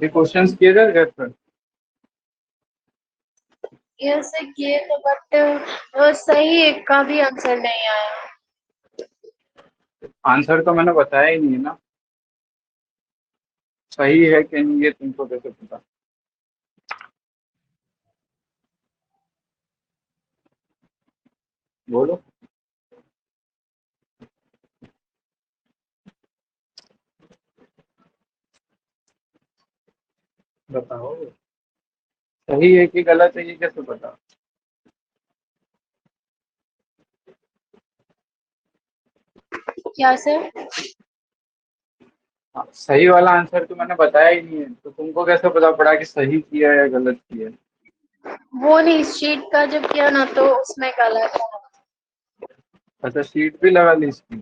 ये क्वेश्चंस किए थे घर पर? ये से किए थे बट सही एक का भी आंसर नहीं आया। आंसर तो मैंने बताया ही नहीं है ना, सही है कि नहीं ये तुमको कैसे पता? बोलो। बताओ सही है कि गलत है, ये कैसे पता? क्या सर? हाँ, सही वाला आंसर तो मैंने बताया ही नहीं है, तो तुमको कैसे पता पड़ा कि सही किया या गलत किया? वो नहीं, शीट का जब किया ना तो उसमें गलत है। अच्छा, शीट भी लगा ली इसकी?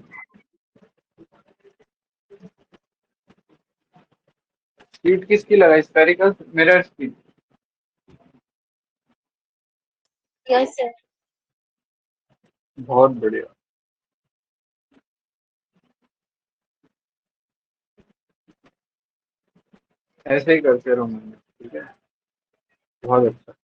शीट किसकी लगाई, स्फेरिकल मिरर्स की? Yes sir. बहुत बढ़िया। ऐसे ही करते रहो मैंने, ठीक है, बहुत अच्छा।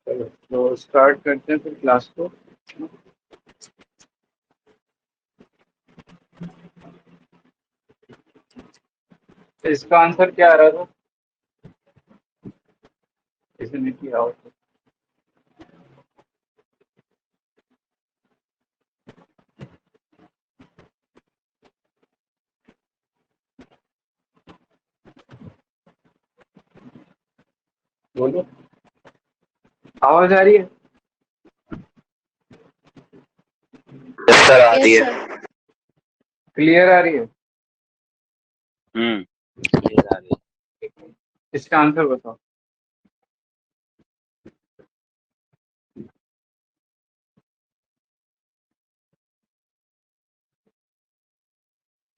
चलो तो स्टार्ट करते हैं फिर क्लास को। तो इसका आंसर क्या आ रहा था, इसने किया हो तो? बोलो, आवाज आ रही है? यस सर, आ रही यस है। सर। क्लियर आ रही है? क्लियर आ रही है। इसका आंसर बताओ।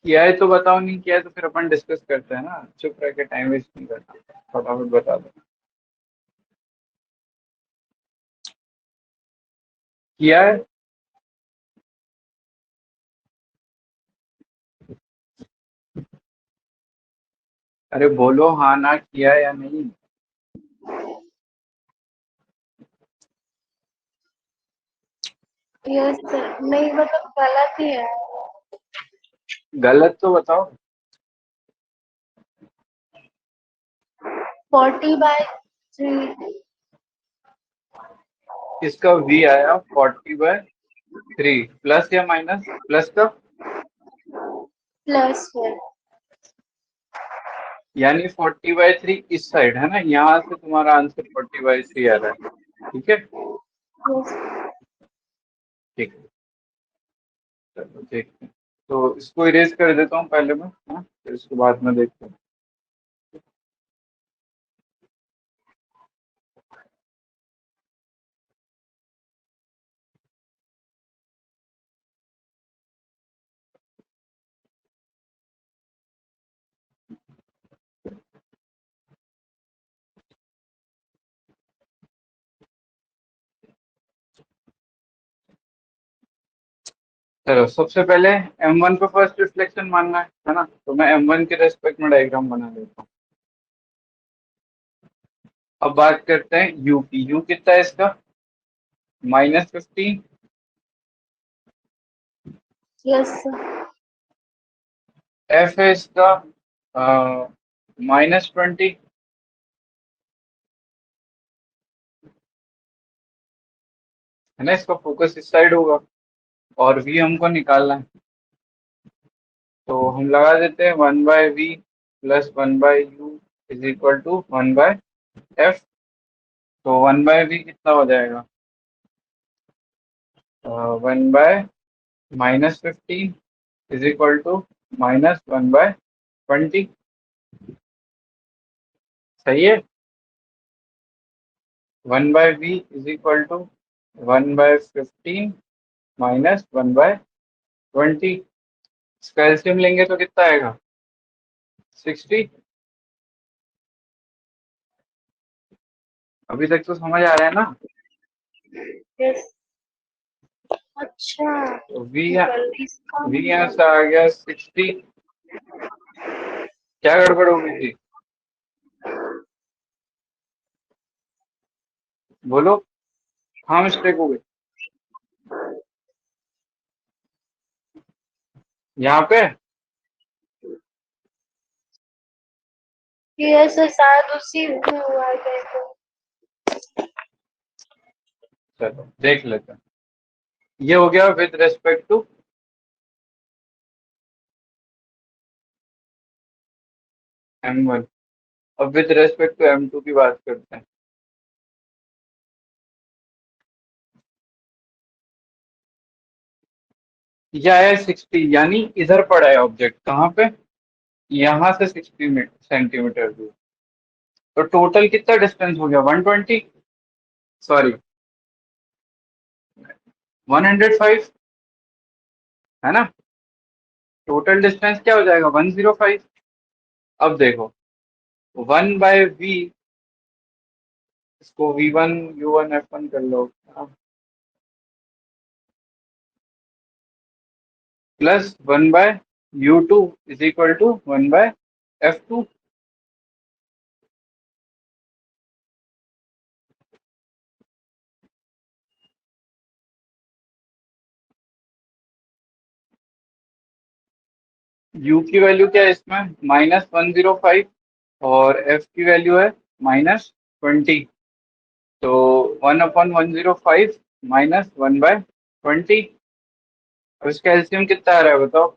किया है तो बताओ, नहीं किया है तो फिर अपन डिस्कस करते हैं ना, चुप रह के टाइम वेस्ट नहीं करना, फटाफट बता दो। किया है? अरे बोलो हाँ ना, किया है या नहीं? यस सर, नहीं मतलब गलत ही है। गलत तो बताओ। 40/3। इसका v आया 40/3, प्लस या माइनस? प्लस का, प्लस सर। यानी 40/3 इस साइड है ना, यहाँ से तुम्हारा आंसर 40/3 आ रहा है। ठीक है, यस। ठीक है, चलो देखते हैं। तो इसको इरेज कर देता हूँ पहले मैं, हाँ, फिर उसके बाद में देखते हैं। चलो सबसे पहले M1 पे फर्स्ट रिफ्लेक्शन मानना है ना, तो मैं M1 के रेस्पेक्ट में डायग्राम बना देता हूँ। अब बात करते हैं यू की। यू कितना है इसका, -15। Yes sir. एफ है इसका -20। है ना, इसका फोकस इस साइड होगा, और वी हमको निकालना है, तो हम लगा देते हैं 1/v plus 1/u is equal to 1/f। तो 1/v कितना हो जाएगा? 1/-15 इज इक्वल टू -1/20। सही है। 1/v is equal to 1/15 -1/20। इसका एलसीएम लेंगे तो कितना आएगा? 60। अभी तक तो समझ आ रहा है ना? यस। अच्छा, तो इसका v यहाँ से आ गया 60। क्या गड़बड़ हो गई थी? बोलो। हाँ, मिस्टेक हो गई यहाँ पे। यस शायद उसी में हुआ है। चलो देख लेते हैं। ये हो गया विद रेस्पेक्ट टू m1। अब विद रेस्पेक्ट टू m2 की बात करते हैं। ये आया 60, यानी इधर पड़ा है ऑब्जेक्ट। कहाँ पे? यहाँ से 60 सेंटीमीटर दूर। तो टोटल कितना डिस्टेंस हो गया? 120, सॉरी 105, है ना? टोटल डिस्टेंस क्या हो जाएगा? 105। अब देखो 1/v, इसको v1 u1 f1 कर लो, plus 1/u2 is equal to 1/f2। u की वैल्यू क्या है इसमें? -105 और f की वैल्यू है -20। तो 1/105 -1/20। अब इसका एलसीएम कितना आ रहा है बताओ?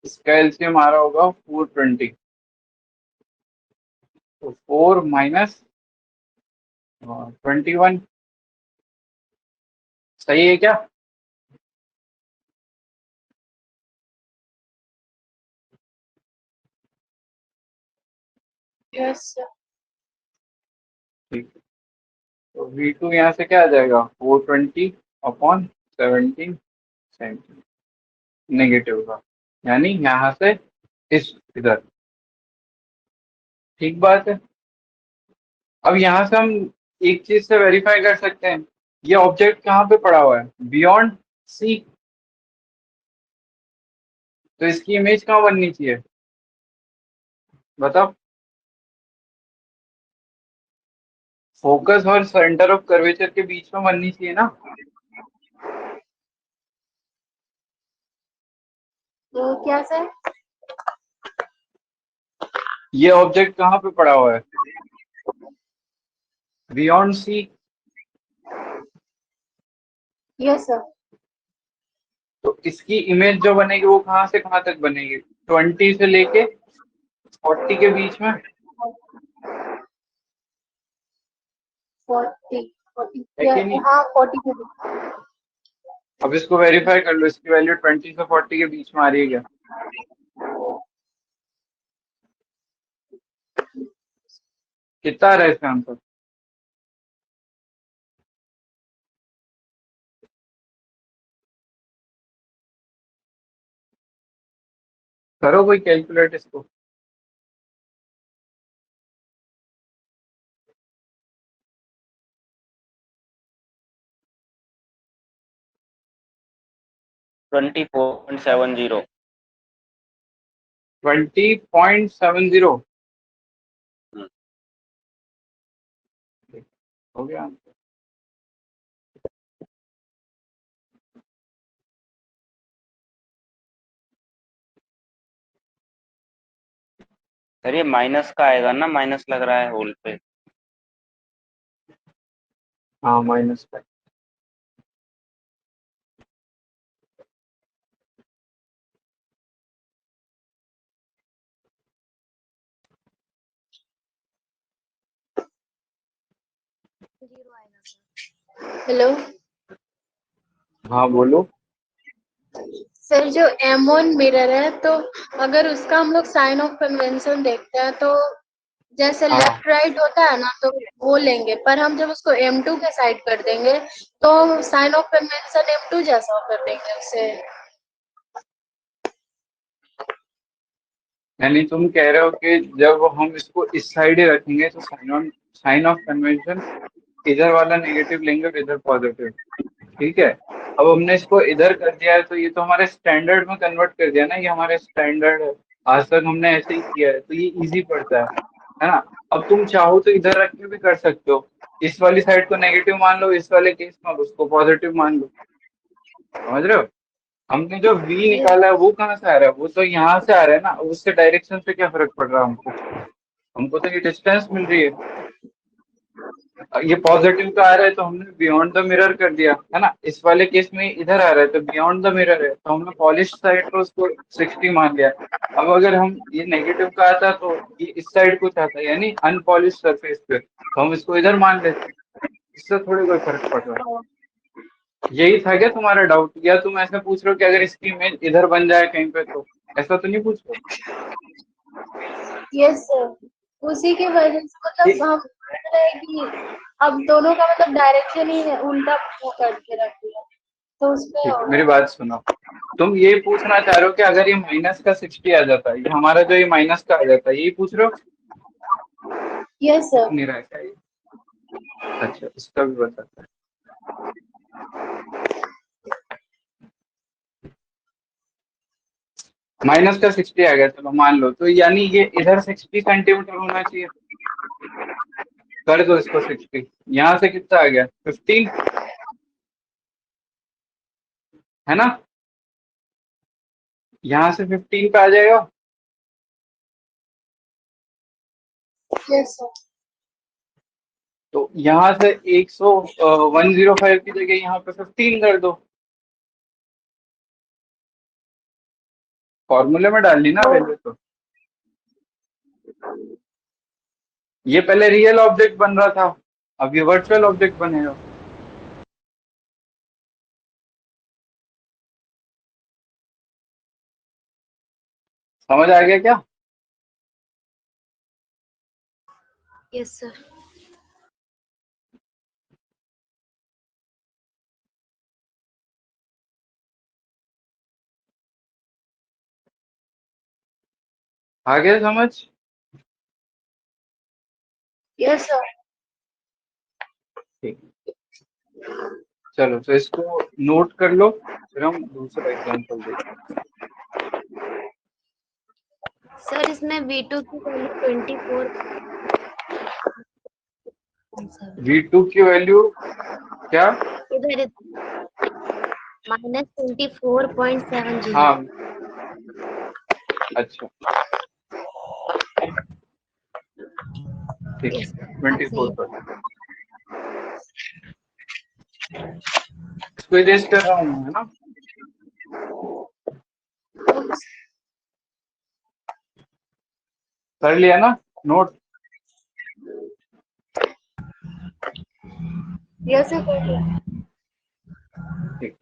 इसका एलसीएम आ रहा होगा 420। तो 4 माइनस 21। सही है क्या? यस ठीक है। तो v2 यहाँ से क्या आ जाएगा? 420/17 सेंटीमीटर नेगेटिव का, यानी यहाँ से इस इधर। ठीक बात है। अब यहाँ से हम एक चीज से वेरीफाई कर सकते हैं, ये ऑब्जेक्ट कहाँ पे पड़ा हुआ है? Beyond C. तो इसकी इमेज कहाँ बननी चाहिए बताओ? फोकस और सेंटर ऑफ कर्वेचर के बीच में बननी चाहिए ना? तो क्या सर? ये ऑब्जेक्ट कहाँ पे पड़ा हुआ है? Beyond C. Yes sir. तो इसकी इमेज जो बनेगी वो कहाँ से कहाँ तक बनेगी? 20 से लेके 40 के बीच में। 40 40 है कि नहीं? हाँ 40। अब इसको वेरीफाई कर लो, इसकी वैल्यू 20 से 40 के बीच में आ रही है क्या? कितना आ रहा है इसका आंसर? करो कोई कैलकुलेट इसको। ट्वेंटी 4.70। 20.70 हो गया। सर ये माइनस का आएगा ना, माइनस लग रहा है होल पे। हाँ -5। हेलो हाँ बोलो। सर, जो M1 मिरर है, तो अगर उसका हम लोग साइन ऑफ कन्वेंशन देखते हैं तो जैसे हाँ लेफ्ट राइट होता है ना, तो वो लेंगे, पर हम जब उसको M2 के साइड कर देंगे तो साइन ऑफ कन्वेंशन M2 जैसा कर देंगे उसे। यानी तुम कह रहे हो कि जब हम इसको इस साइड ही रखेंगे तो साइन ऑफ कन्वेंशन इधर वाला नेगेटिव लेंगे और इधर पॉजिटिव। ठीक है। अब हमने इसको इधर कर दिया है तो ये तो हमारे स्टैंडर्ड में कन्वर्ट कर दिया ना, ये हमारे स्टैंडर्ड है। आज तक हमने ऐसे ही किया है तो ये इजी पड़ता है ना। अब तुम चाहो तो इधर रख के भी कर सकते हो। इस वाली साइड को नेगेटिव मान लो, इस वाले केस में उसको पॉजिटिव मान लो। समझ रहे हो। हमने जो v ये निकाला है वो कहाँ से आ रहा है, वो तो यहाँ से आ रहा है ना। अब उससे डायरेक्शन से क्या फर्क पड़ रहा है हमको। हमको तो ये डिस्टेंस मिल रही है। ये पॉजिटिव का आ रहा है तो हमने बियॉन्ड द मिरर कर दिया है ना। इस वाले केस में इधर आ रहा है तो बियॉन्ड द मिरर है, तो हमने पॉलिश साइड पर उसको 60 मान लिया। अब अगर हम ये नेगेटिव का आता तो ये इस साइड को चाहता है यानी अनपॉलिश सरफेस पे, तो हम इसको इधर मान लेते। इससे थोड़ी कोई फर्क पड़ रहा है। यही था क्या तुम्हारा डाउट, या तुम ऐसा पूछ रहे हो कि अगर इसकी इमेज इधर बन जाए कहीं पे, तो ऐसा तो नहीं पूछ रहे यस सर, उसी की वजह से मतलब हो? हम सोच रहे हैं कि अब दोनों का मतलब डायरेक्शन ही उल्टा वो करके रख दिया, तो उसमें ठीक है, होगा। मेरी बात सुनो। तुम ये पूछना चाह रहे हो कि अगर ये माइनस का 60 आ जाता है, ये हमारा जो ये माइनस का आ जाता है, यही पूछ रहे हो। Yes sir. नहीं रहा है क्या ये? अच्छा, इसका भी बताता है। माइनस का 60 आ गया, चलो मान लो, तो यानी ये इधर 60 सेंटीमीटर होना चाहिए। कर दो इसको 60। यहाँ से कितना आ गया, 15, है ना। यहाँ से 15 पे आ जाएगा। Yes sir. तो यहाँ से 105 की जगह यहाँ पे 15 कर दो। फॉर्मूले में डालनी ना तो वैल्यू तो। ये पहले रियल ऑब्जेक्ट बन रहा था, अब ये वर्चुअल ऑब्जेक्ट बनेगा। समझ आ गया क्या। Yes sir. आ गया समझ। Yes sir. ठीक। चलो तो इसको नोट कर लो, फिर हम दूसरा एग्जांपल देखते सर, इसमें V2 की वैल्यू 24 हैं। V2 की वैल्यू क्या। इधर -24.70। हाँ अच्छा, ठीक है, यस, आप 24 सही पर। इसको इरेज कर रहा हूँ, है ना। है। कर लिया ना नोट। Yes sir. ठीक।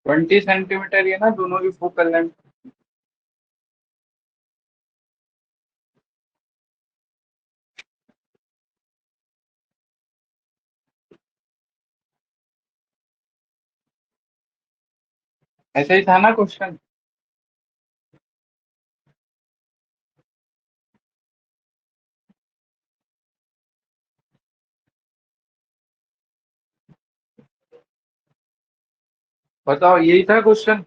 ट्वेंटी सेंटीमीटर ये ना दोनों की फोकल लेंथ। ऐसा ही था ना क्वेश्चन। बताओ, यही था क्वेश्चन।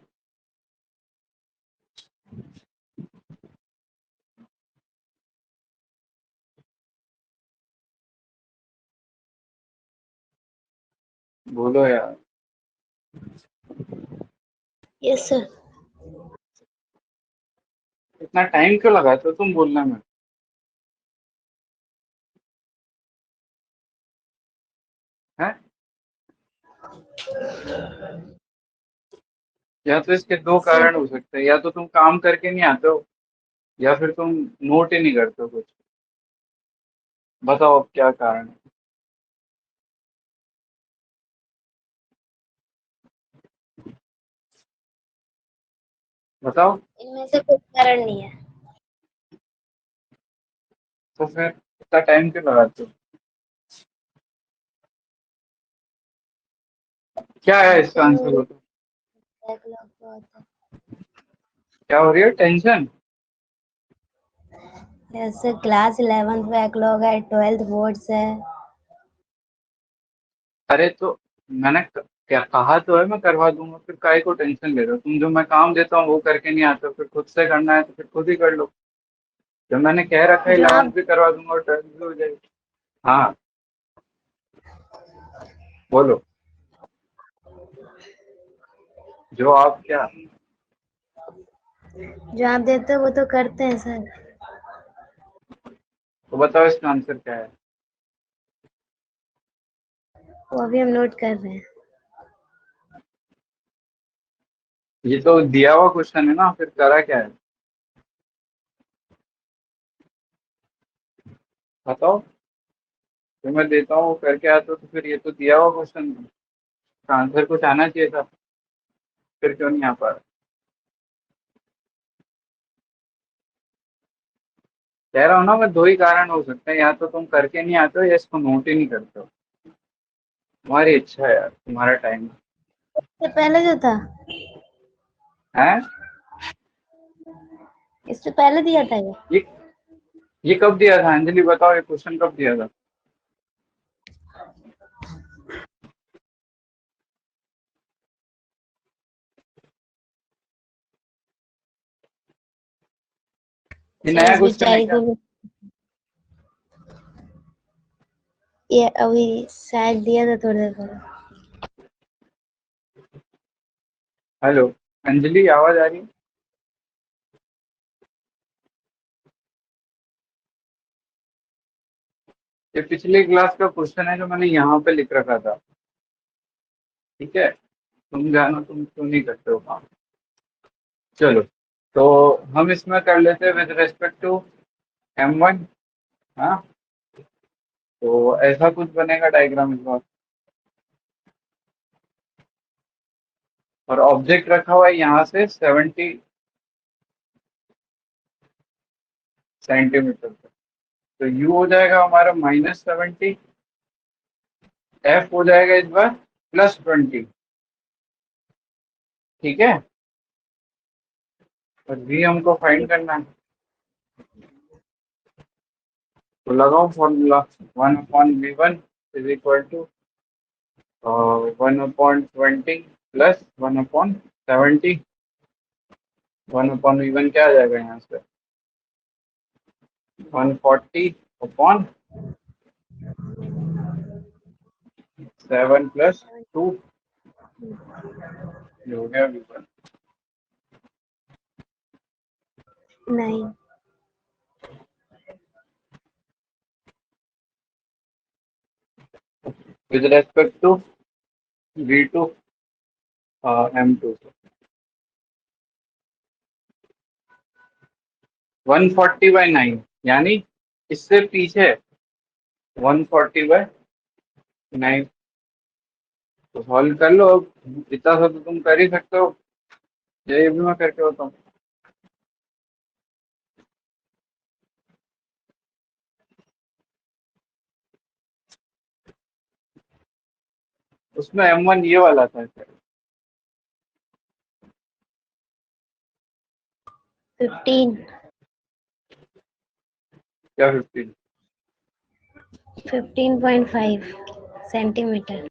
बोलो यार। Yes sir. इतना टाइम क्यों लगाते हो तुम बोलने में? है? या तो इसके दो कारण हो सकते हैं, या तो तुम काम करके नहीं आते हो, या फिर तुम नोट ही नहीं करते हो कुछ। बताओ अब क्या कारण है। बताओ। इनमें से कोई कारण नहीं है। तो फिर इतना टाइम क्यों लगाते हो? क्या है इसका आंसर? सर बताओ। बैकलॉग बहुत है। क्या हो रही है? Tension? Yes sir, class 11th backlog है, 12th बोर्ड्स है। अरे तो मैंने क्या कहा तो है, मैं करवा दूंगा, फिर काहे को टेंशन ले रहे हो तुम? जो मैं काम देता हूँ वो करके नहीं आते हो, फिर खुद से करना है तो फिर खुद ही कर लो। जब मैंने कह रखा है जो 11th आप भी करवा दूंगा और 12th भी हो जाएगी। हाँ, बोलो। जो आप क्या? जो आप देते हो वो तो करते हैं सर। तो बताओ इसका आंसर क्या है? वो अभी हम नोट कर रहे हैं। ये तो दिया हुआ क्वेश्चन है ना, फिर करा क्या है? बताओ। जो मैं देता हूँ वो करके आते हो तो फिर ये तो दिया हुआ क्वेश्चन है, इसका आंसर कुछ आना चाहिए था, फिर क्यों नहीं आ पा रहा? कह रहा हूँ ना मैं, दो ही कारण हो सकते हैं, या तो तुम करके नहीं आते हो या इसको नोट ही नहीं करते हो। तुम्हारी इच्छा है यार, तुम्हारा टाइम इससे पहले जो था, है। इससे पहले दिया था ये। ये ये कब दिया था अंजलि? बताओ, ये क्वेश्चन कब दिया था? ये सर नया इस क्वेश्चन है बेचारी क्या? को ये अभी शायद दिया था थोड़ी देर पहले। हेलो अंजलि, आवाज आ रही है? ये पिछले क्लास का क्वेश्चन है जो मैंने यहाँ पे लिख रखा था। ठीक है, तुम जानो तुम क्यों नहीं करते हो काम। चलो, तो हम इसमें कर लेते हैं विद रेस्पेक्ट टू M1। हाँ, तो ऐसा कुछ बनेगा डायग्राम इस बार, और ऑब्जेक्ट रखा हुआ है यहाँ से 70 सेंटीमीटर तक। तो U हो जाएगा हमारा -70, F हो जाएगा इस बार +20। ठीक है, और V हमको फाइंड करना है। तो लगाओ formula, 1/V1 is equal to 1/20 plus 1/70। 1/V1 क्या आ जाएगा यहाँ से? 140/7 + 2, ये हो गया V1। नहीं। With respect to V2 M2, 140/9, यानी इससे पीछे 140/9। तो सॉल्व कर लो अब, इतना सा तो तुम कर ही सकते हो, ये भी मैं करके बताऊँ। उसमें M1 ये वाला था शायद। 15 क्या 15? 15.5 सेंटीमीटर।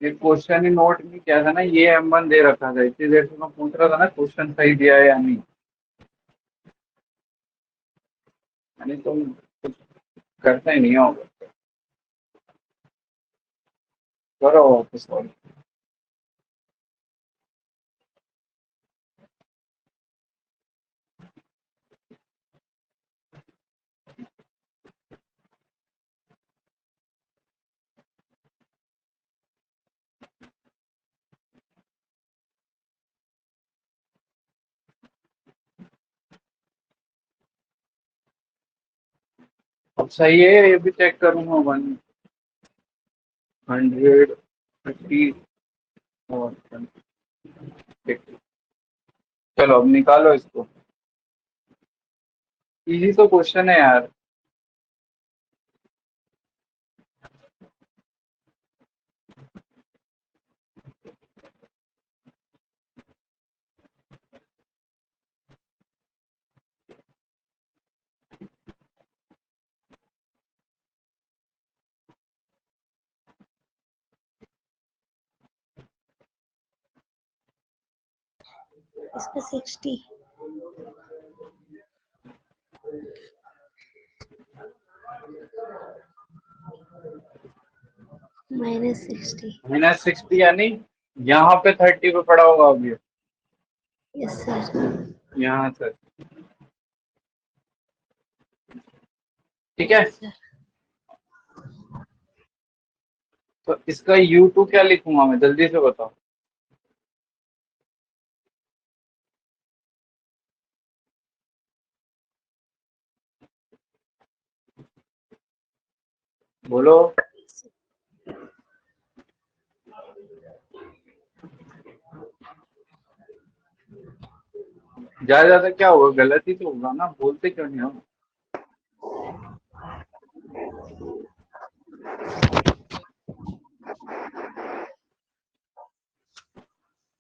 ये क्वेश्चन ही नोट नहीं किया था ना, ये M1 दे रखा था, इतनी देर से मैं पूछ रहा था ना क्वेश्चन सही दिया है या नहीं। यानी तुम कुछ करते ही नहीं हो। करो वापस कॉल। अब सही है, ये भी चेक करूंगा। 130 और 150। चलो अब निकालो इसको। इजी तो क्वेश्चन है यार। इसका 60 -60। -60 यानी यहाँ पे 30 पे पड़ा होगा अभी। Yes sir. यहाँ से ठीक है। सर तो इसका U2 क्या लिखूंगा मैं, जल्दी से बताओ। बोलो। ज्यादा ज्यादा क्या होगा, गलत ही तो होगा ना, बोलते क्यों नहीं हो।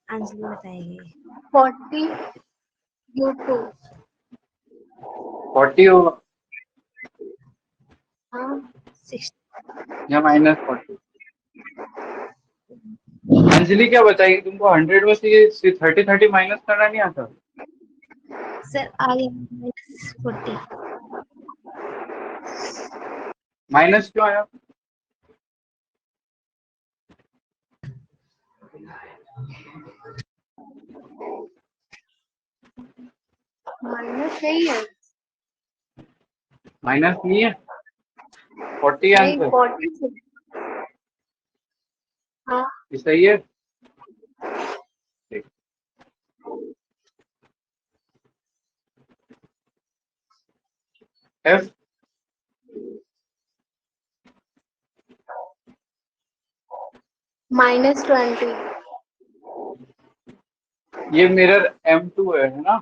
अंजलि बताएगी। 40 U2। 40 होगा हाँ 60। या -40। अंजलि क्या बताएगी तुमको, 100 में से 30 माइनस करना नहीं आता। सर आ गया -40। माइनस क्यों आया। माइनस सही है। माइनस नहीं है, 40 नहीं आंसर। 40। हाँ ये सही है। ठीक। F -20। ये मिरर M2 है ना।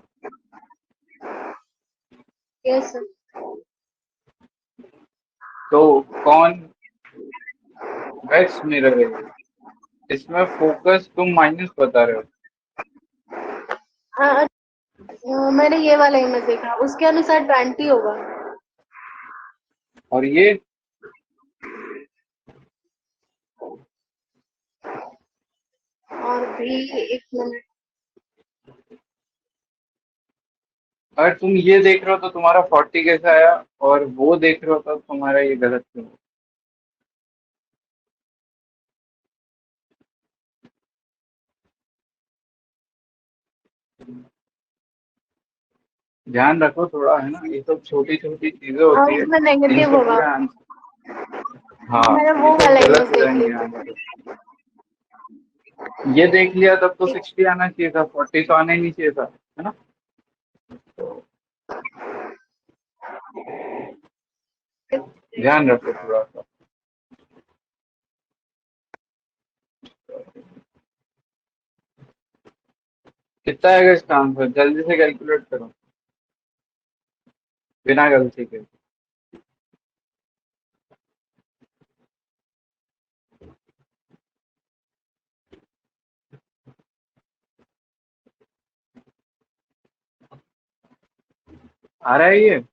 Yes sir. तो कौन वेक्स मिरर है, इसमें फोकस तुम माइनस बता रहे हो। हाँ, मैंने ये वाला इमेज देखा, उसके अनुसार 20 होगा। और ये और भी एक मिनट। अगर तुम ये देख रहे हो तो तुम्हारा 40 कैसे आया, और वो देख रहे हो तो तुम्हारा ये गलत क्यों। ध्यान रखो थोड़ा, है ना, ये सब छोटी छोटी चीजें और होती है, उसमें नेगेटिव इनसे होगा। पूरा हाँ, मैंने ये वो सब वाला गलत इमेज हो देख ली जाएंगे थी। आंसर। ये देख लिया तब तो 60 आना चाहिए था, 40 तो आना ही नहीं चाहिए था, है ना। ध्यान रखो थोड़ा सा। कितना आएगा इसका आंसर, जल्दी से कैलकुलेट करो बिना गलती के। आ रहा है ये।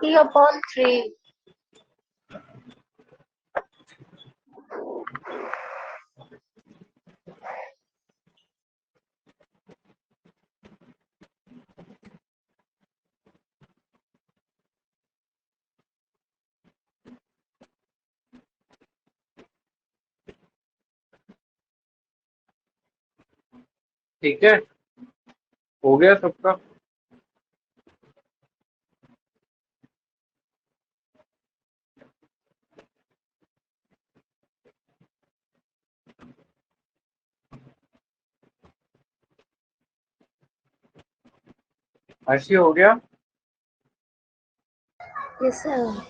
20/3। ठीक है, हो गया सबका। अर्शी हो गया, यस सर।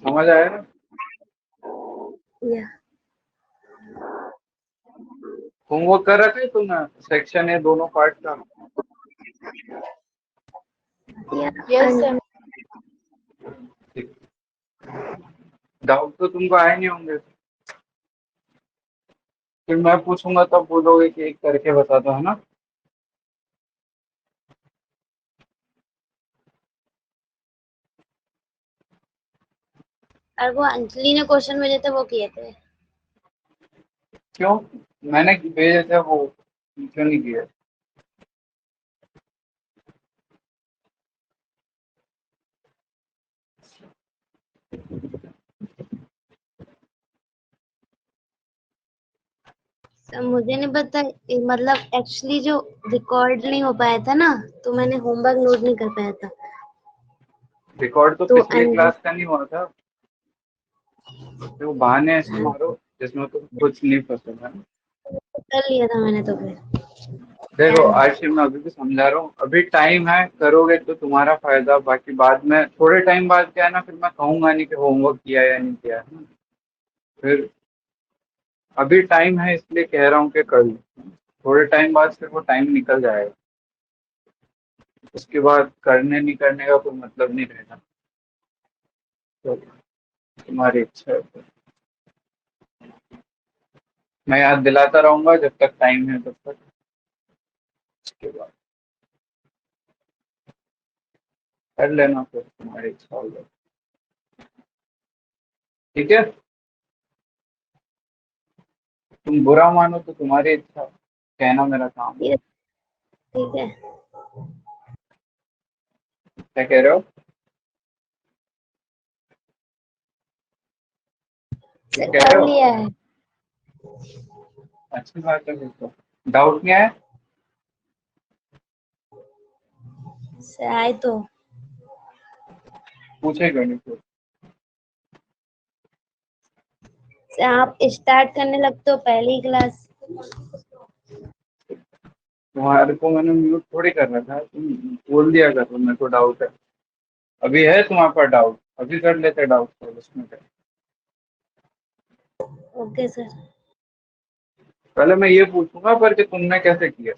समझ आया ना? या होमवर्क कर रखे तुमने सेक्शन ए दोनों पार्ट का? Yes sir. डाउट तो तुमको आए नहीं होंगे, फिर मैं पूछूंगा तब बोलोगे कि एक करके बता दो, है ना? और वो अंजलि ने क्वेश्चन भेजे थे वो किए थे। क्यों? मैंने भेजे थे वो, क्यों नहीं किया? सर मुझे नहीं पता, मतलब एक्चुअली जो रिकॉर्ड नहीं हो पाया था ना, तो मैंने होमवर्क नोट नहीं कर पाया था। रिकॉर्ड तो तो पिछली क्लास का नहीं हुआ था, तो बहाने ऐसे मारो जिसमें तुम कुछ नहीं पसंद है। कर लिया था मैंने तो फिर। देखो आयुषी, मैं अभी भी समझा रहा हूँ, अभी टाइम है, करोगे तो तुम्हारा फायदा, बाकी बाद में थोड़े टाइम बाद क्या है ना, फिर मैं कहूंगा नहीं कि होमवर्क किया या नहीं किया है ना। फिर अभी टाइम है इसलिए कह रहा हूँ कि कर लो, थोड़े टाइम बाद फिर वो टाइम निकल जाएगा, उसके बाद करने नहीं करने का कोई मतलब नहीं रहेगा। तो तुम्हारी इच्छा है तो मैं याद दिलाता रहूंगा जब तक टाइम है तब तक, उसके बाद कर लेना, फिर तुम्हारी इच्छा होगी। ठीक है, तुम बुरा मानो तो तुम्हारी इच्छा, कहना मेरा काम है। ठीक है। क्या कह रहे हो? क्या कह रहे कर हो? लिया है। अच्छी बात है, फिर तो डाउट नहीं है? सर आए तो पूछे क्यों नहीं फिर? सर आप स्टार्ट करने लगते हो पहली क्लास। तुम्हारे को मैंने म्यूट थोड़ी कर रखा है, तुम बोल दिया करो मेरे को डाउट है। अभी है तुम्हारे पास डाउट, अभी कर लेते डाउट को, उसमें क्या। Okay sir. पहले मैं ये पूछूंगा पर कि तुमने कैसे किया,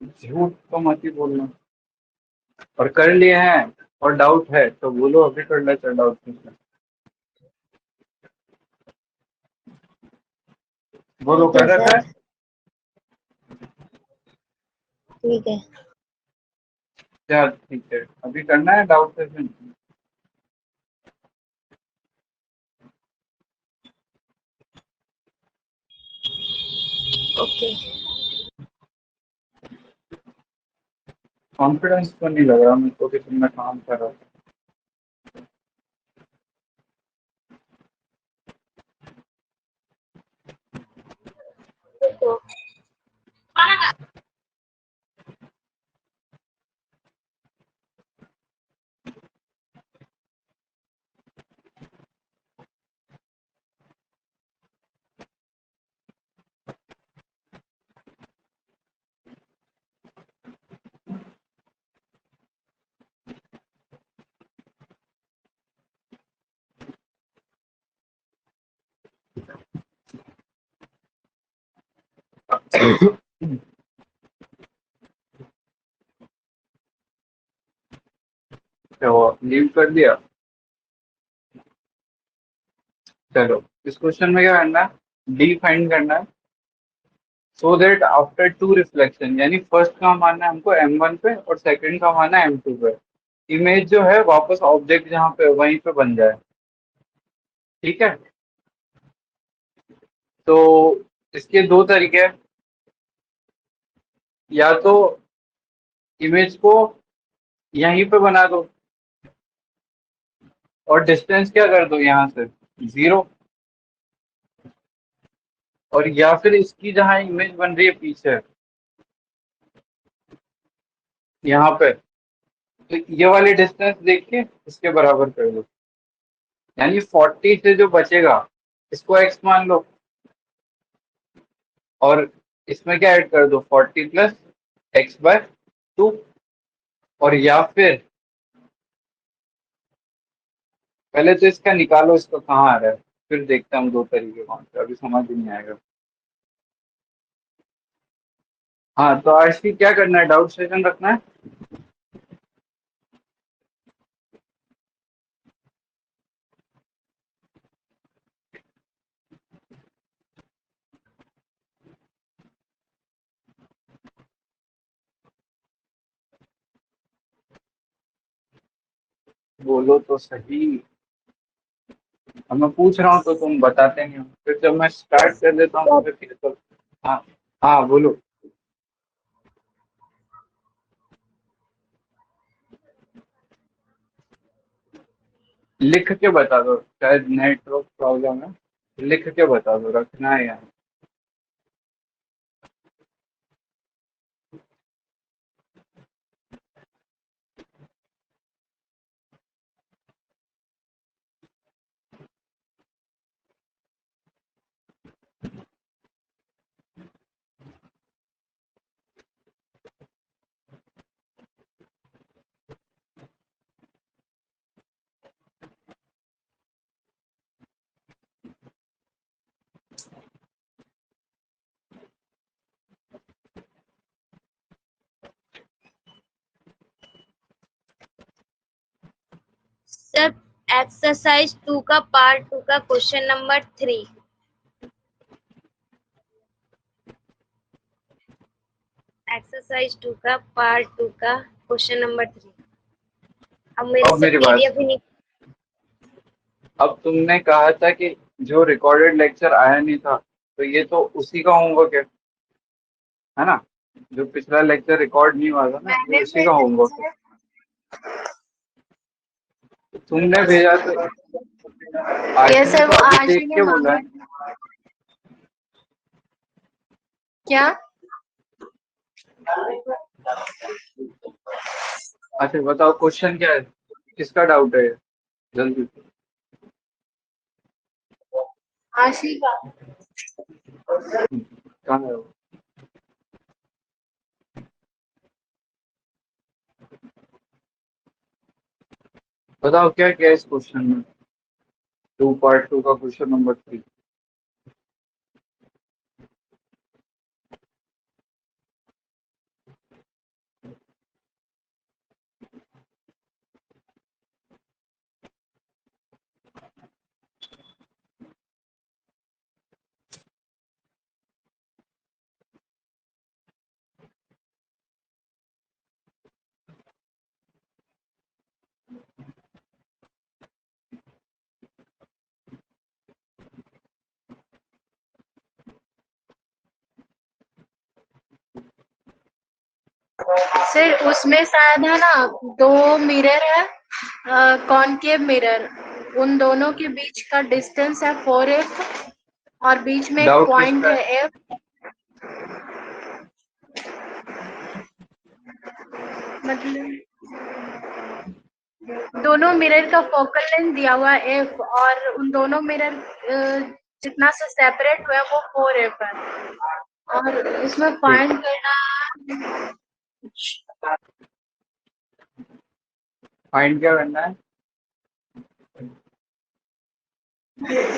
झूठ तो मत ही बोलना। और कर लिए हैं और डाउट है तो बोलो, अभी कर लेते डाउट पूछना। बोलो, ठीक कर है रखा सर। है? ठीक है। चल ठीक है, अभी करना है डाउट सेशन। ओके। कॉन्फिडेंस तो नहीं लग रहा मेरे को कि तुमने काम करा। तो तो लीव कर दिया। चलो, इस क्वेश्चन में क्या करना है, डी फाइंड करना है। So that after two reflection, यानी फर्स्ट का मानना है हमको M1 पे और सेकंड का मानना है M2 पे, इमेज जो है वापस ऑब्जेक्ट जहाँ पे वहीं पे बन जाए। ठीक है, तो इसके दो तरीके हैं, या तो इमेज को यहीं पे बना दो और डिस्टेंस क्या कर दो यहाँ से 0, और या फिर इसकी जहाँ इमेज बन रही है पीछे यहाँ पे, तो ये वाली डिस्टेंस देख के इसके बराबर कर दो, यानी 40 से जो बचेगा इसको x मान लो और इसमें क्या ऐड कर दो 40 प्लस x/2, और या फिर पहले तो इसका निकालो इसका कहाँ आ रहा है, फिर देखते हैं हम दो तरीके कौन से, अभी समझ ही नहीं आएगा। हाँ, तो आज की क्या करना है, डाउट सेशन रखना है। बोलो तो सही, अब मैं पूछ रहा हूँ तो तुम बताते नहीं हो, फिर जब मैं स्टार्ट कर देता हूँ तो फिर तो। हाँ हाँ बोलो। लिख के बता दो, शायद नेटवर्क प्रॉब्लम है, लिख के बता दो, रखना है यहाँ। सर एक्सरसाइज 2 का पार्ट 2 का क्वेश्चन नंबर 3। एक्सरसाइज 2 का पार्ट 2 का क्वेश्चन नंबर 3। अब मेरे अब से मेरी बात, पीडीएफ ही नहीं। अब तुमने कहा था कि जो रिकॉर्डेड लेक्चर आया नहीं था, तो ये तो उसी का होमवर्क है ना, जो पिछला लेक्चर रिकॉर्ड नहीं हुआ था ना, ये उसी का होमवर्क है। तुमने भेजा तो ये आशी ने सर तो अभी आशी देख ने के बोला मांगा। है। क्या? अच्छा बताओ क्वेश्चन क्या है, किसका डाउट है, जल्दी। आशी का। कहाँ है वो? बताओ क्या क्या है इस क्वेश्चन में, टू पार्ट टू का क्वेश्चन नंबर 3। सर उसमें शायद है ना, दो मिरर है, कॉनकेव मिरर, उन दोनों के बीच का डिस्टेंस है 4f और बीच में एक डाउट पॉइंट किसका है है? f। मतलब दोनों मिरर का फोकल लेंथ दिया हुआ है f, और उन दोनों मिरर जितना से सेपरेट हुआ है वो 4f है, और इसमें ठीक, फाइंड करना। फाइंड क्या करना है?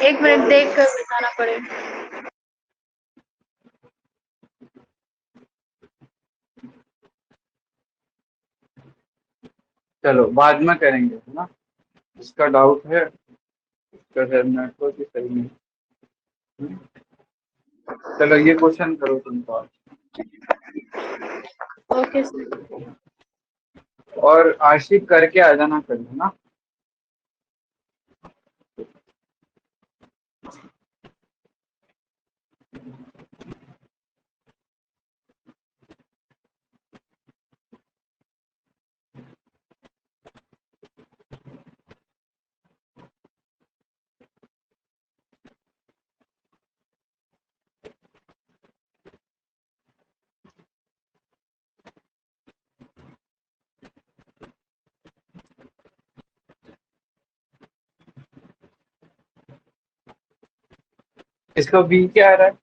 एक मिनट देख कर बताना पड़ेगा। चलो बाद में करेंगे, है ना, इसका डाउट है, इसका नेटवर्क ही सही नहीं। चलो ये क्वेश्चन करो तुम तो। Okay sir. और आशिक करके आ जाना कल, है ना? इसका बी क्या आ रहा है?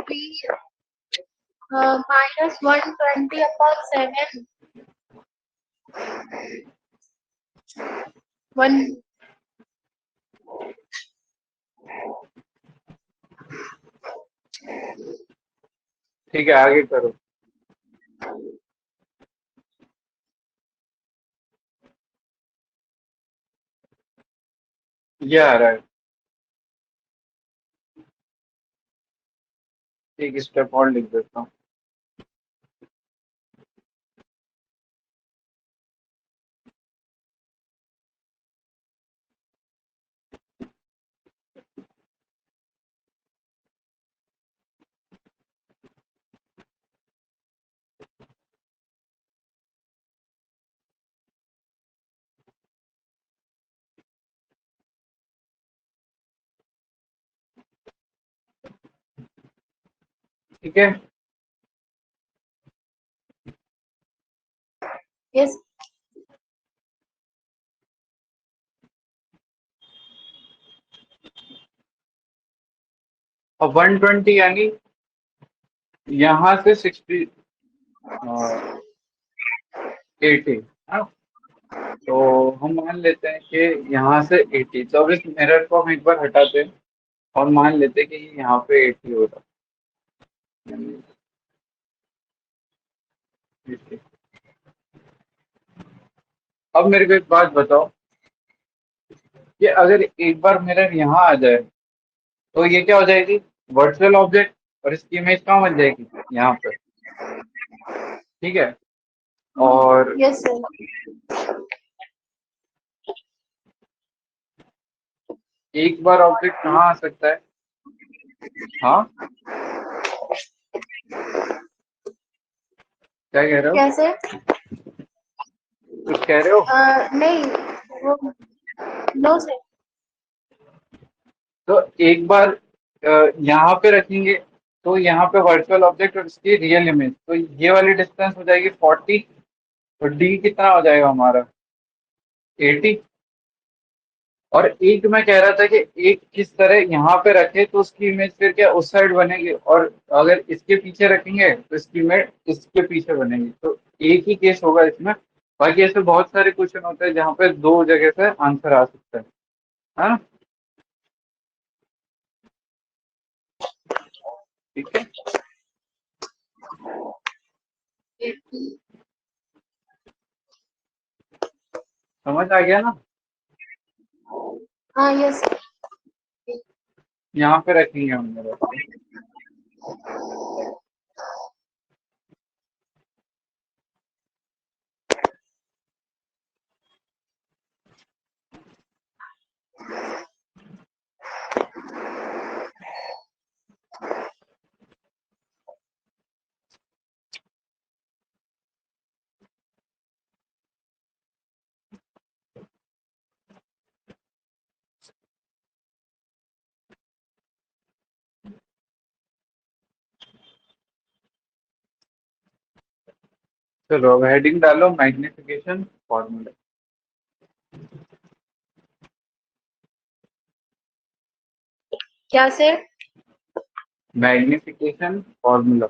B -120/7 one. ठीक है, आगे करो। ये आ रहा है। एक स्टेप और लिख देता हूँ। ठीक है, यस। अब 120 यानी यहाँ से 60 80, हाँ। तो हम मान लेते हैं कि यहाँ से 80, तो अब इस मिरर को हम एक बार हटाते हैं और मान लेते हैं कि यहाँ पे 80 हो रहा है। 80। अब मेरे को एक बात बताओ कि अगर एक बार मिरर यहाँ आ जाए तो ये क्या हो जाएगी? वर्चुअल ऑब्जेक्ट, और इसकी इमेज कहाँ बन जाएगी? यहाँ पर। ठीक है, और यस सर। एक बार ऑब्जेक्ट कहाँ आ सकता है? हाँ, क्या कह रहे हो? कैसे? कुछ कह रहे हो? नहीं, वो नो सर। तो एक बार यहाँ पे रखेंगे तो यहाँ पे वर्चुअल ऑब्जेक्ट और इसकी रियल इमेज, तो ये वाली डिस्टेंस हो जाएगी 40। तो डी कितना हो जाएगा हमारा? 80। और एक मैं कह रहा था कि एक किस तरह यहाँ पे रखे तो उसकी इमेज फिर क्या उस साइड बनेगी, और अगर इसके पीछे रखेंगे तो इसकी इमेज इसके पीछे बनेगी। तो एक ही केस होगा इसमें। बाकी ऐसे बहुत सारे क्वेश्चन होते हैं जहाँ पे दो जगह से आंसर आ सकता है ना। ठीक है, समझ आ गया ना। हाँ यस। यहाँ पे रखेंगे हम लोग। चलो अब हेडिंग डालो मैग्निफिकेशन फॉर्मूला। क्या से? Magnification formula.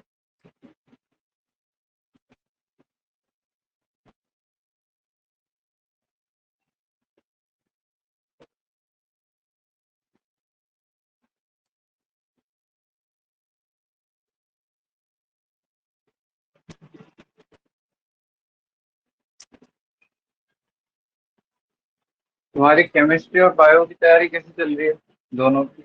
तुम्हारी केमिस्ट्री और बायो की तैयारी कैसी चल रही है दोनों की?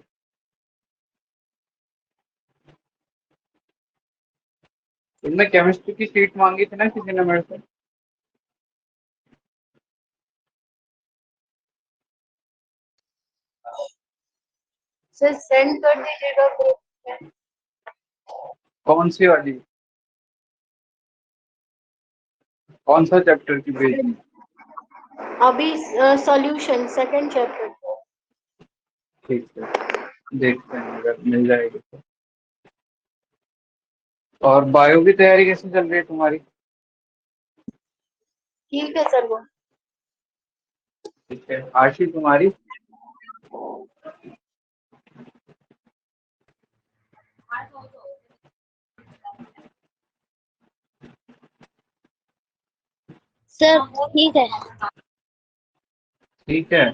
तुमने केमिस्ट्री की शीट मांगी थी ना किसी ने मेरे से? सर सेंड कर दीजिएगा ग्रुप में। कौन सी वाली? कौन सा चैप्टर की भेजनी? अभी सॉल्यूशन सेकंड चैप्टर। ठीक है, देखते हैं अगर मिल जाएगी तो। और बायो की तैयारी कैसी चल रही है तुम्हारी? ठीक है सर वो। ठीक है, आशी तुम्हारी? सर ठीक है। ठीक है।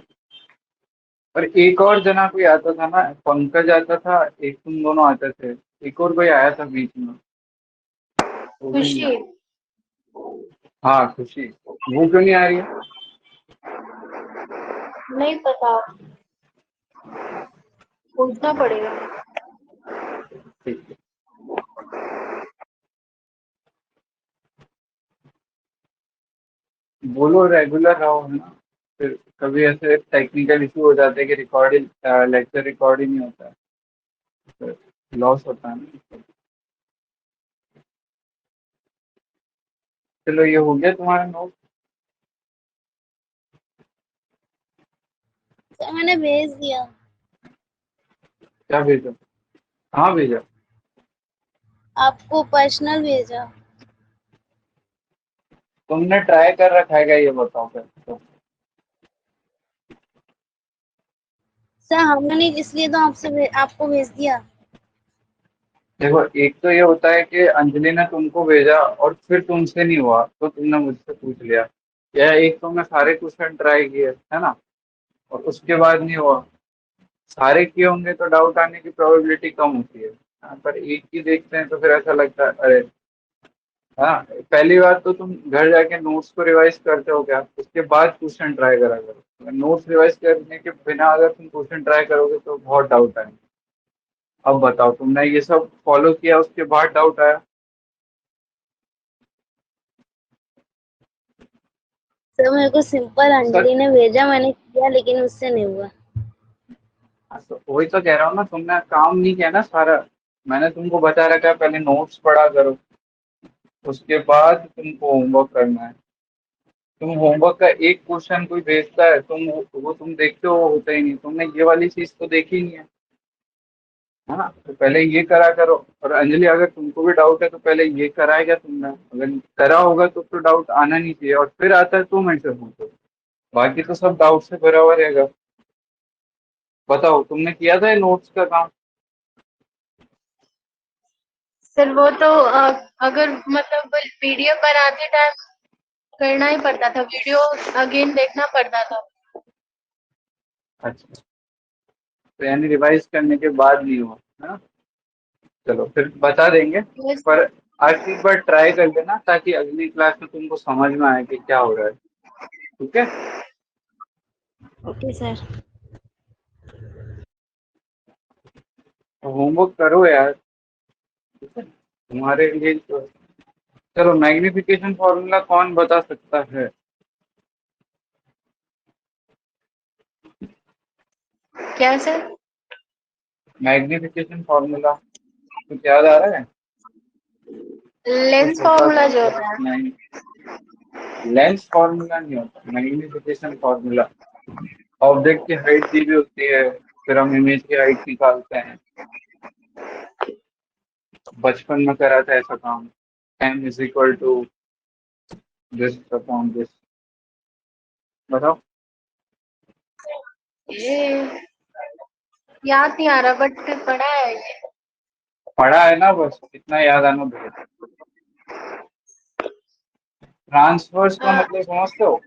और एक और जना कोई आता था ना, पंकज आता था, एक तुम दोनों आते थे, एक और कोई आया था बीच में, वो भी नहीं खुशी। आया। हाँ खुशी, वो क्यों नहीं आ रही है? नहीं पता, पूछना पड़ेगा। ठीक है, बोलो रेगुलर रहो, है ना। फिर कभी ऐसे टेक्निकल इशू हो जाते हैं कि रिकॉर्डिंग लेक्चर रिकॉर्ड ही नहीं होता है, फिर लॉस होता है ना। चलो ये हो गया तुम्हारा नोट? सर मैंने भेज दिया। क्या भेजा? कहाँ भेजा? आपको पर्सनल भेजा। तुमने ट्राई कर रखा है क्या, ये बताओ फिर तो। सर हमने इसलिए तो आपको भेज दिया। देखो, एक तो ये होता है कि अंजलि ने तुमको भेजा और फिर तुमसे नहीं हुआ तो तुमने मुझसे पूछ लिया, या एक तो मैं सारे क्वेश्चन ट्राई किए, है ना, और उसके बाद नहीं हुआ। सारे किए होंगे तो डाउट आने की प्रोबेबिलिटी कम होती है। पर एक ही देखते हैं तो फिर ऐसा लगता है अरे। हाँ, पहली बात तो तुम घर जाके नोट्स को रिवाइज करते हो क्या, उसके बाद क्वेश्चन ट्राई करा करो। नोट्स रिवाइज करने के बिना अगर तुम क्वेश्चन ट्राई करोगे तो बहुत डाउट आएंगे। अब बताओ, तुमने ये सब फॉलो किया उसके बाद डाउट आया? सर मेरे को सिंपल सर अंजलि ने भेजा, मैंने किया लेकिन उससे नहीं हुआ। तो वही तो कह रहा हूँ ना, तुमने काम नहीं किया ना सारा। मैंने तुमको बता रखा है पहले नोट्स पढ़ा करो, उसके बाद तुमको होमवर्क करना है। तुम होमवर्क का एक क्वेश्चन कोई भेजता है, तुम वो तुम देखते हो, वो होता ही नहीं। तुमने ये वाली चीज तो देखी नहीं है ना। तो पहले ये करा करो। और अंजलि, अगर तुमको भी डाउट है तो पहले ये कराएगा तुमने, अगर करा होगा तो डाउट आना नहीं चाहिए, और फिर आता है तो मेरे से पूछो। बाकी तो सब डाउट से भरा हुआ रहेगा। बताओ, तुमने किया था ये नोट्स का काम? सर वो तो अगर मतलब पीडीएफ बनाते टाइम करना ही पड़ता था, वीडियो अगेन देखना पड़ता था। अच्छा, तो यानी रिवाइज करने के बाद नहीं हुआ है ना? चलो फिर बता देंगे, Yes, पर आज एक बार ट्राई कर लेना ताकि अगली क्लास में तुमको समझ में आए कि क्या हो रहा है। ठीक है? Okay sir. होमवर्क करो यार, ठीक है? तुम्हारे लिए चलो, मैग्निफिकेशन फॉर्मूला कौन बता सकता है? क्या सर? मैग्निफिकेशन फॉर्मूला कुछ याद आ रहा है? लेंस कुछ होता फॉर्मूला था जो क्लास होता है। 9। लेंस फॉर्मूला नहीं होता, मैग्निफिकेशन फॉर्मूला। ऑब्जेक्ट की हाइट दी भी होती है, फिर हम इमेज की हाइट निकालते हैं। बचपन में करा था ऐसा काम। m is equal to this upon this. बताओ। ये याद नहीं आ रहा, बट पढ़ा है ये। पढ़ा है ना, बस इतना याद आना बहुत। ट्रांसवर्स का हाँ, मतलब समझते हो?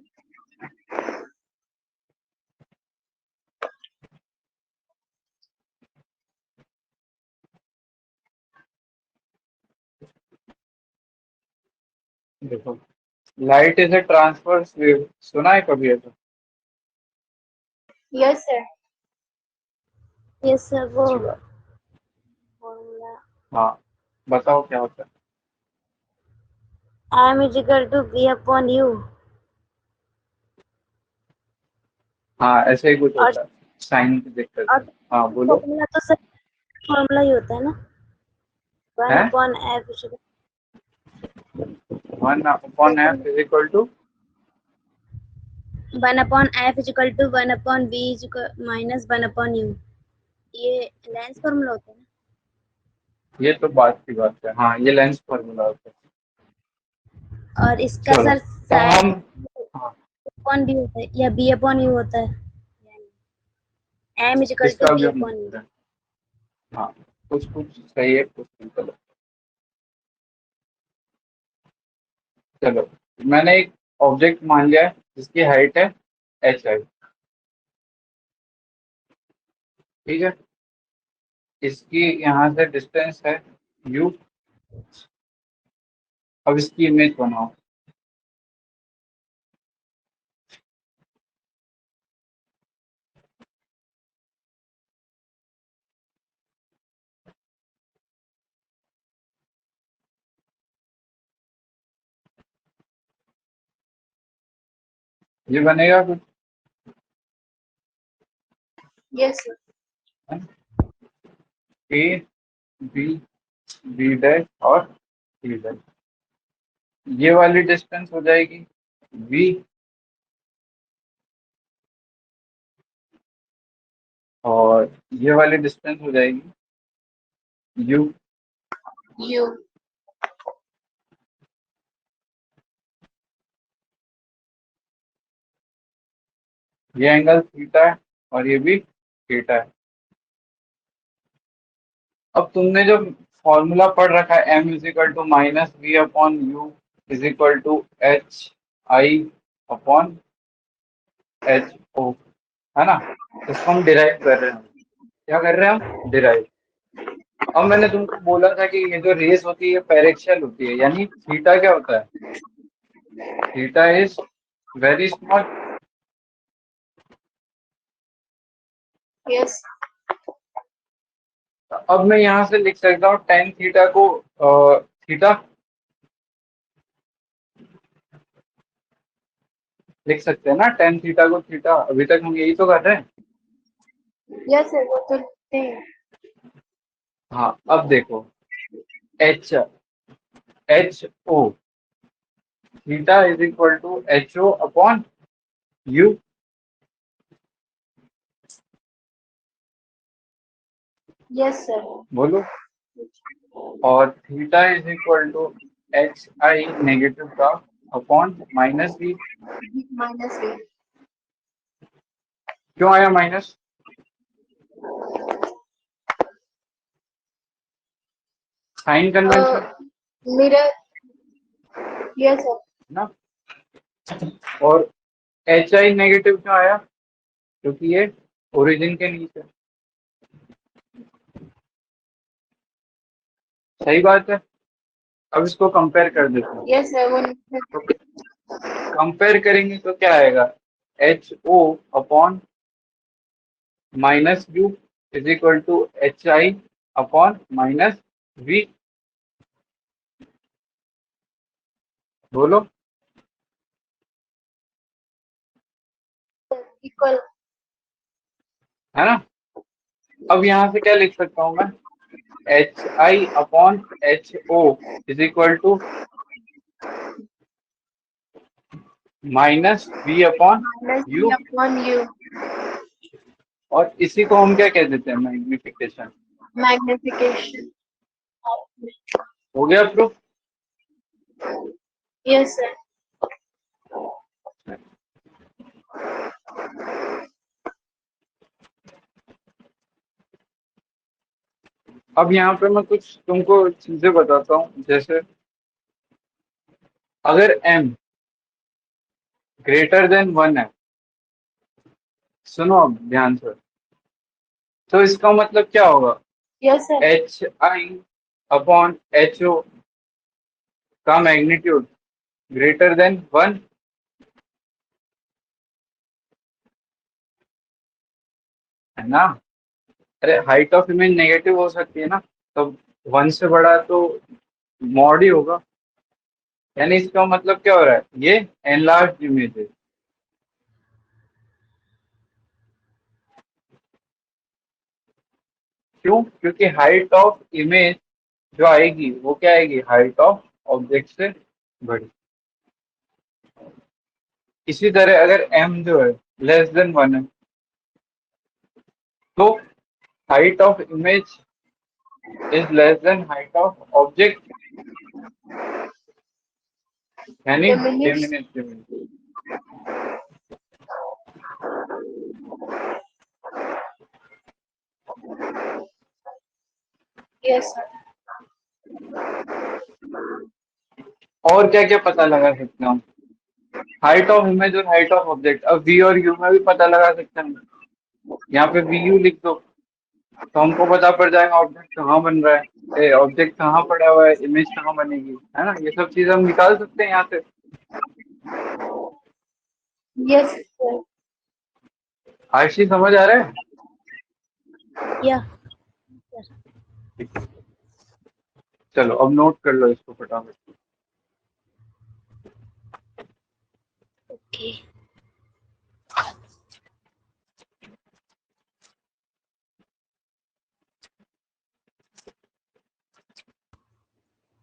देखो, light is a transverse wave, सुना है कभी ऐसा? Yes sir. यस सर, वो अच्छी बात। फॉर्मूला हाँ, बताओ क्या होता है? m is equal to v upon u। हाँ, ऐसे ही कुछ और होता है, साइन की दिक्कत और है। हाँ बोलो। फॉर्मूला तो सर फॉर्मूला ही होता है ना, वन है upon F. 1/f is equal to. One upon F is equal to one upon B is minus one upon U. ये लेंस फॉर्मूला होता है ना। ये तो बात की बात है, हाँ ये लेंस फॉर्मूला होता है। और इसका चलो सर तो शायद हम, हाँ अपॉन बी होता है या बी अपॉन यू होता है। एम इज इक्वल टू इसका भी बी हम अपॉन यू। देखते हैं। हाँ, कुछ कुछ सही है, कुछ नहीं। चलो चलो, मैंने एक ऑब्जेक्ट मान लिया है जिसकी हाइट है h i। ठीक है, इसकी यहाँ से डिस्टेंस है u। अब इसकी इमेज बनाओ। ये बनेगा कुछ? Yes sir. a b b dash और c डैश। ये वाली डिस्टेंस हो जाएगी v, और ये वाली डिस्टेंस हो जाएगी u। यू। ये एंगल थीटा है और ये भी थीटा है। अब तुमने जो फॉर्मूला पढ़ रखा है m is equal to minus V upon U is equal to H I upon H O, है ना? इसको हम डिराइव कर रहे हैं। क्या कर रहे हैं हम? डिराइव। अब मैंने तुमको बोला था कि ये जो रेस होती है ये पेरिक्शियल होती है, यानी थीटा क्या होता है? Theta is very small. Yes. अब मैं यहाँ से लिख सकता हूँ टेन थीटा को थीटा लिख सकते हैं ना, टेन थीटा को थीटा। अभी तक हम यही तो कर रहे हैं। यस सर, वो तो लिखते हैं। हाँ, अब देखो, H H O, theta is equal to H O upon U. Yes sir. बोलो। और theta is equal to H I negative का upon minus V. Minus V. क्यों आया minus? Sign convention mirror, yes sir. ना। और H I negative क्यों आया? क्योंकि ये ओरिजिन के नीचे। सही बात है। अब इसको कंपेयर कर देते हैं। यस सर, वो तो कंपेयर करेंगे तो क्या आएगा? H O upon minus U is equal to H I upon minus V. बोलो। इक्वल। है ना। अब यहाँ से क्या लिख सकता हूँ मैं? H I upon H O is equal to minus V upon minus U. Upon U. और इसी को हम क्या कह देते हैं? मैग्निफिकेशन। मैग्निफिकेशन। हो गया प्रूफ। Yes sir. अब यहाँ पे मैं कुछ तुमको चीजें बताता हूँ। जैसे अगर m ग्रेटर देन 1 है, सुनो अब ध्यान से, तो इसका मतलब क्या होगा? Yes sir. H I upon H O का मैग्नीट्यूड ग्रेटर देन 1 है ना। अरे हाइट ऑफ इमेज नेगेटिव हो सकती है ना, तो 1 से बड़ा तो मॉड ही होगा। यानी इसका मतलब क्या हो रहा है? ये एनलार्ज इमेज है। क्यों? क्योंकि हाइट ऑफ इमेज जो आएगी वो क्या आएगी? हाइट ऑफ ऑब्जेक्ट से बड़ी। इसी तरह अगर m जो है लेस देन 1 है, तो height of image is less than height of object, यानी diminish. Diminish image. Yes sir. और क्या क्या पता लगा सकते हैं हम? हाइट ऑफ इमेज और हाइट ऑफ ऑब्जेक्ट। अब v और u में भी पता लगा सकते हैं। यहाँ पे वी यू लिख दो तो हमको पता पड़ जाएगा ऑब्जेक्ट कहाँ बन रहा है, ऑब्जेक्ट कहाँ पड़ा हुआ है, इमेज कहाँ बनेगी, है ना। ये सब चीजें हम निकाल सकते हैं यहाँ से। Yes sir. आशी समझ आ रहा है? या चलो अब नोट कर लो इसको फटाफट। ओके।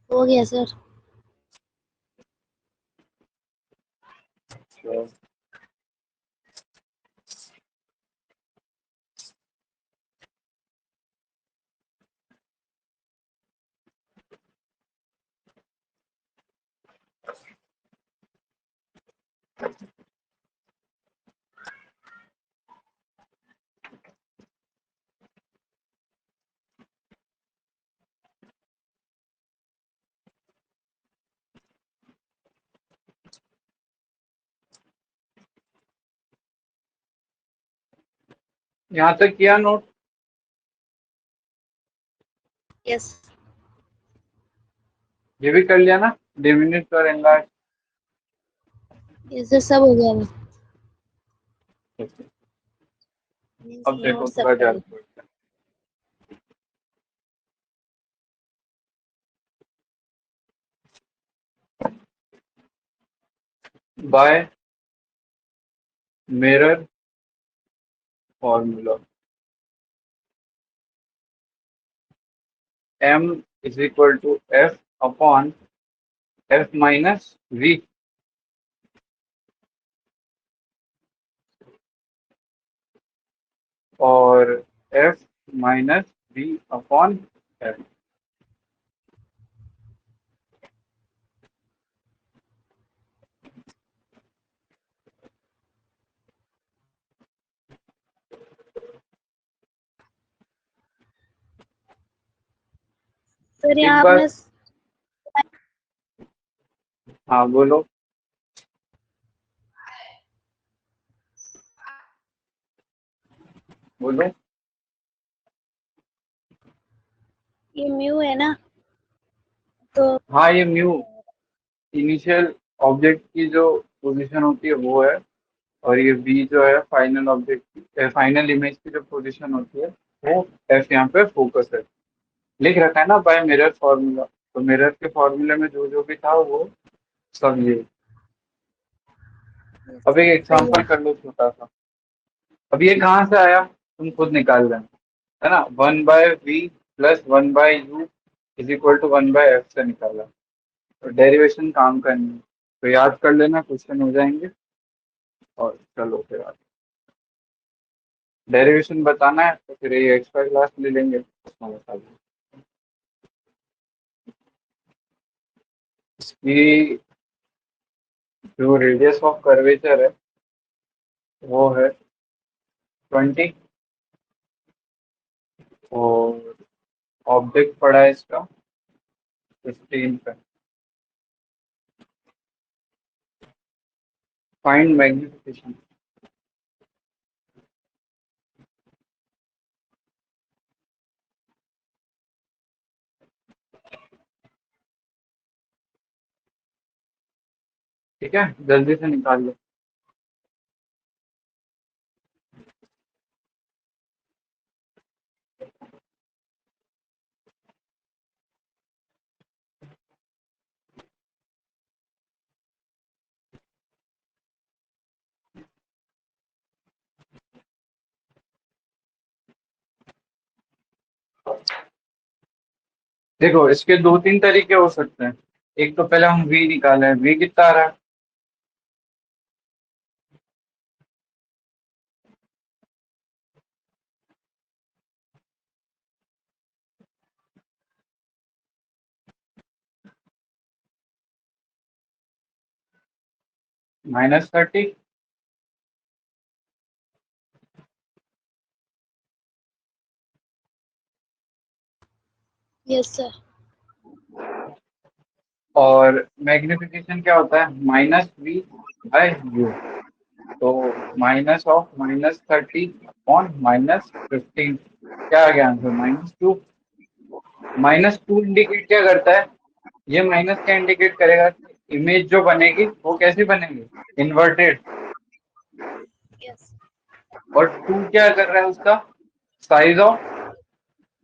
हो गया सर। तो यहाँ तक किया नोट? यस ये भी कर लिया ना, डिमिनिश और एनलार्ज। यस सर, सब हो गया। मीन्स अब देखो नोट सब थोड़ा कर ज्यादा लिया। पढ़ते हैं। By mirror formula m is equal to f upon f minus v। और f minus v upon f। Sir एक यहाँ बार आपने हाँ बोलो। बोलो। ये म्यू है ना, तो हाँ ये म्यू इनिशियल ऑब्जेक्ट की जो पोजीशन होती है वो है, और ये v जो है फाइनल ऑब्जेक्ट की फाइनल इमेज की जो पोजीशन होती है वो f यहाँ पे फोकस है। लिख रखा है ना बाय मिरर फॉर्मूला, तो मिरर के फॉर्मूले में जो जो भी था वो सब ये। अब एक सही एग्जांपल है। कर लो छोटा सा। अब ये कहाँ से आया तुम खुद निकाल लेना, है ना। 1/v plus 1/u is equal to 1/f से निकाला, तो डेरिवेशन काम करनी है, तो याद कर लेना, क्वेश्चन हो जाएंगे। और चलो फिर आगे डेरिवेशन बताना है तो फिर ये एक्स्ट्रा क्लास ले लेंगे, उसमें बता दूँ। इसकी जो रेडियस ऑफ कर्वेचर है वो है 20, और ऑब्जेक्ट पड़ा है इसका 15 पे। Find magnification. ठीक है, जल्दी से निकाल लो। देखो इसके दो तीन तरीके हो सकते हैं। एक तो पहले हम v निकाले, v कितना आ रहा है, -30। Yes sir. और मैग्निफिकेशन क्या होता है, -v/u, तो -30 अपॉन -15, क्या आ गया आंसर, -2। -2 इंडिकेट क्या करता है, ये माइनस क्या इंडिकेट करेगा कि इमेज जो बनेगी वो कैसी बनेगी, इन्वर्टेड। यस। और 2 क्या कर रहा है, उसका साइज ऑफ,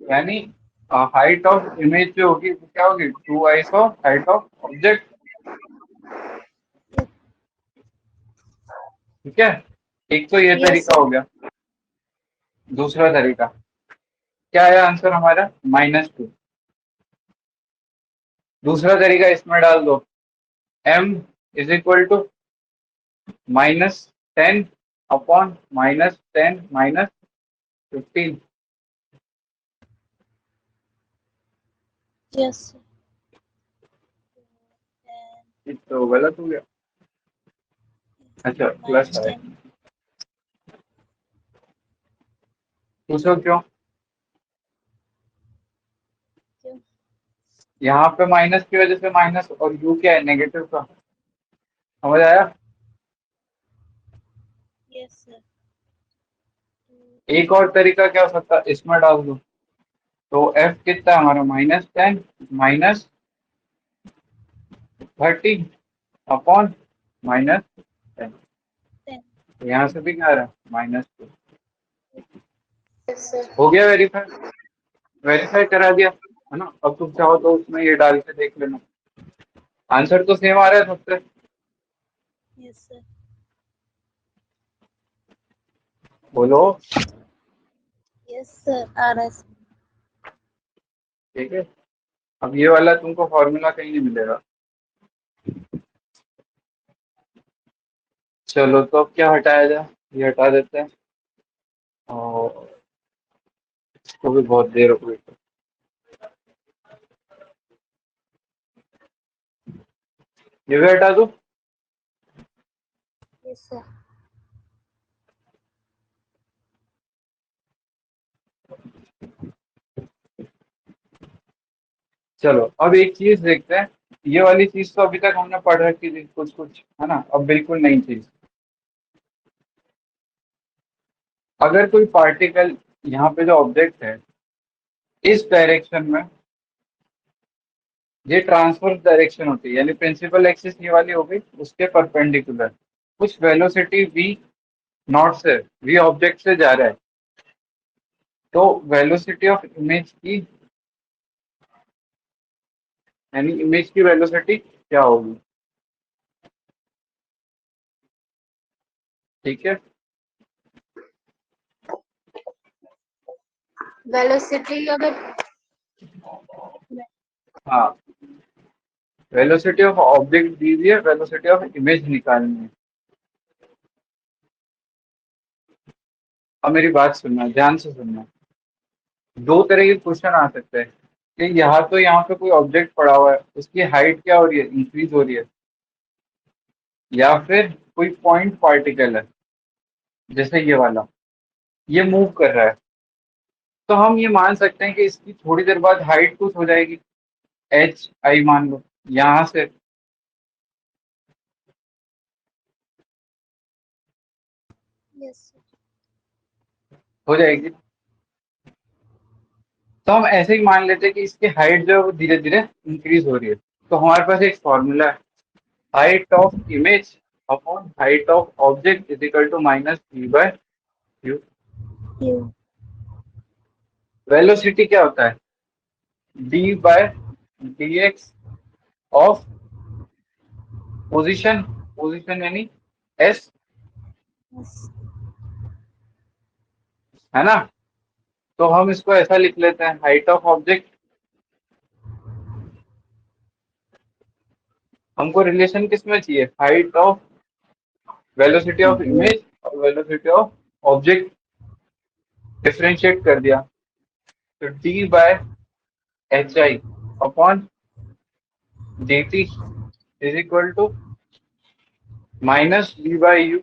यानी हाइट ऑफ इमेज जो होगी वो क्या होगी, 2 ऑफ हाइट ऑफ ऑब्जेक्ट। ठीक है, एक तो ये यस तरीका सर। हो गया। दूसरा तरीका क्या है, आंसर हमारा -2। दूसरा तरीका इसमें डाल दो, m is equal to -10 upon -10 -15। Yes sir. ये तो गलत हो गया, अच्छा प्लस है। -10। पूछो क्यों, क्यों? यहाँ पे माइनस की वजह से माइनस, और यू क्या है, नेगेटिव का, समझ आया। Yes sir. एक और तरीका क्या हो सकता है, इसमें डाल दो, तो एफ कितना है हमारा, -10 -30 अपॉन -10। 10। यहाँ से भी क्या आ रहा है, -2। Yes sir. हो गया वेरीफाई, वेरीफाई करा दिया, है ना। अब तुम चाहो तो उसमें ये डाल के देख लेना, आंसर तो सेम आ रहा है सबसे। Yes sir. बोलो। यस सर, आ रहा है सर। ठीक है, अब ये वाला तुमको फॉर्मूला कहीं नहीं मिलेगा। चलो तो अब क्या हटाया जाए, ये हटा देते हैं, और इसको भी बहुत देर हो गई, ये भी हटा दो। Yes sir. चलो अब एक चीज देखते हैं, ये वाली चीज तो अभी तक हमने पढ़ रखी थी कुछ कुछ, है ना, अब बिल्कुल नई चीज। अगर कोई पार्टिकल यहाँ पे जो ऑब्जेक्ट है इस डायरेक्शन में, ये ट्रांसवर्स डायरेक्शन होती है, यानी प्रिंसिपल एक्सिस ये वाली हो गई, उसके परपेंडिकुलर कुछ वेलोसिटी v नॉट से, v ऑब्जेक्ट से जा रहा है, तो वेलोसिटी ऑफ इमेज की, यानी इमेज की वेलोसिटी क्या होगी? ठीक है, वेलोसिटी अगर हाँ, वेलोसिटी ऑफ ऑब्जेक्ट दी हुई है, वेलोसिटी ऑफ इमेज निकालनी है। अब मेरी बात सुनना, ध्यान से सुनना। दो तरह के क्वेश्चन आ सकते हैं कि यहाँ पे कोई ऑब्जेक्ट पड़ा हुआ है, उसकी हाइट क्या हो रही है, इंक्रीज हो रही है, या फिर कोई पॉइंट पार्टिकल है जैसे ये वाला, ये मूव कर रहा है, तो हम ये मान सकते हैं कि इसकी थोड़ी देर बाद हाइट कुछ हो जाएगी, एच आई मान लो, यहाँ से Yes, sir. हो जाएगी। तो हम ऐसे ही मान लेते हैं कि इसकी हाइट जो है वो धीरे धीरे इंक्रीज हो रही है। तो हमारे पास एक फॉर्मूला है, height of image upon height of object is equal to minus v by u। You. Velocity क्या होता है, d by dx of position, position यानी s, Yes. है ना। तो हम इसको ऐसा लिख लेते हैं, हाइट ऑफ ऑब्जेक्ट, हमको रिलेशन किस में चाहिए, height of velocity of image और वेलोसिटी ऑफ ऑब्जेक्ट, डिफरेंशिएट कर दिया, तो d by H I upon D T is equal to minus v by U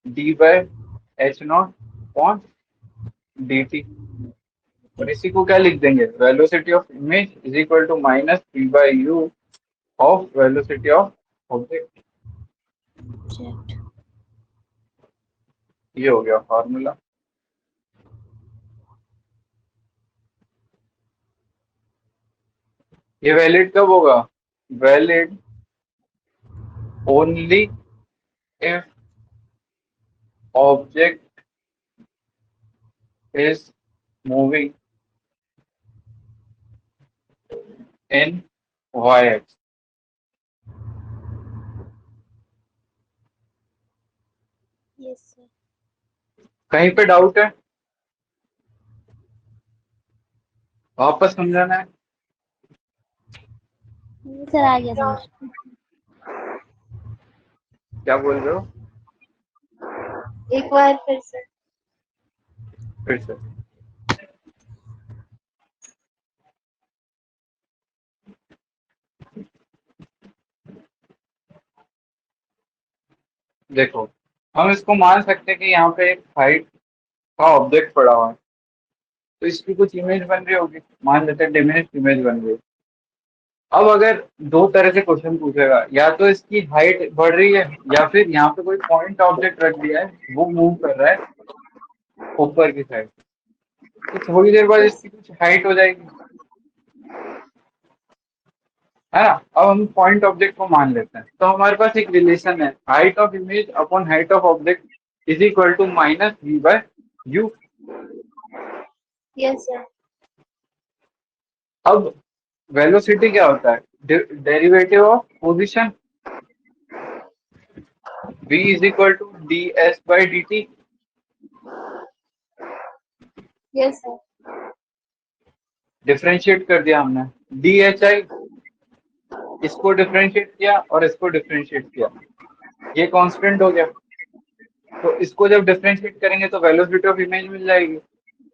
D by H naught upon D T. और इसी को क्या लिख देंगे, velocity of image is equal to minus v by U of velocity of object. Checked. ये हो गया formula. ये वैलिड कब होगा, valid only if object is moving in y x. Yes, sir. कहीं पे डाउट है, वापस समझाना है? नहीं सर, आ गया समझ। क्या बोल रहे हो, एक बार फिर से। फिर से? देखो, हम इसको मान सकते हैं कि यहाँ पे एक हाइट का ऑब्जेक्ट पड़ा हुआ है, तो इसकी कुछ इमेज बन रही होगी, मान लेते हैं डिमिनिश्ड इमेज बन रही है। अब अगर दो तरह से क्वेश्चन पूछेगा, या तो इसकी हाइट बढ़ रही है, या फिर यहाँ पे कोई पॉइंट ऑब्जेक्ट रख दिया है वो मूव कर रहा है ऊपर की साइड, तो थोड़ी देर बाद इसकी कुछ हाइट हो जाएगी, है ना। अब हम पॉइंट ऑब्जेक्ट को मान लेते हैं, तो हमारे पास एक रिलेशन है, height of image upon height of object is equal to minus v by U. Yes sir. अब वेलोसिटी क्या होता है, derivative of position, v is equal to D S by D T. Yes sir. Differentiate कर दिया हमने, D H I, इसको differentiate किया और इसको डिफ्रेंशिएट किया, ये कांस्टेंट हो गया। तो इसको जब डिफ्रेंशिएट करेंगे तो वेलोसिटी ऑफ इमेज मिल जाएगी,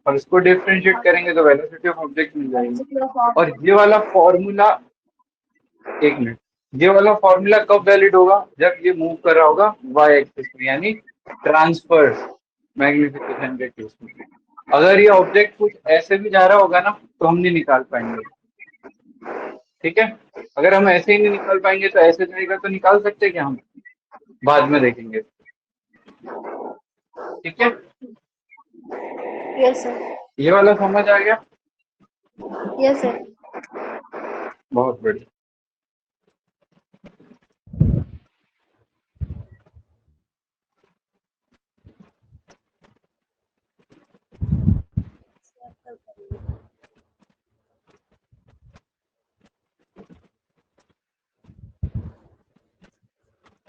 और इसको डिफ्रेंशिएट करेंगे तो वेलोसिटी ऑफ ऑब्जेक्ट मिल जाएगी। और ये वाला फॉर्मूला, एक मिनट, ये वाला फॉर्मूला कब वैलिड होगा, जब ये मूव कर रहा होगा y एक्सिस में, यानी ट्रांसफर्स मैग्निफिकेशन के केस में। अगर ये ऑब्जेक्ट कुछ ऐसे भी जा रहा होगा ना, तो हम नहीं निकाल पाएंगे। ठीक है, अगर हम ऐसे ही नहीं निकाल पाएंगे तो ऐसे जाएगा तो निकाल सकते हैं क्या हम, बाद में देखेंगे। ठीक है, यस सर। ये वाला समझ आ गया? Yes sir. बहुत बढ़िया।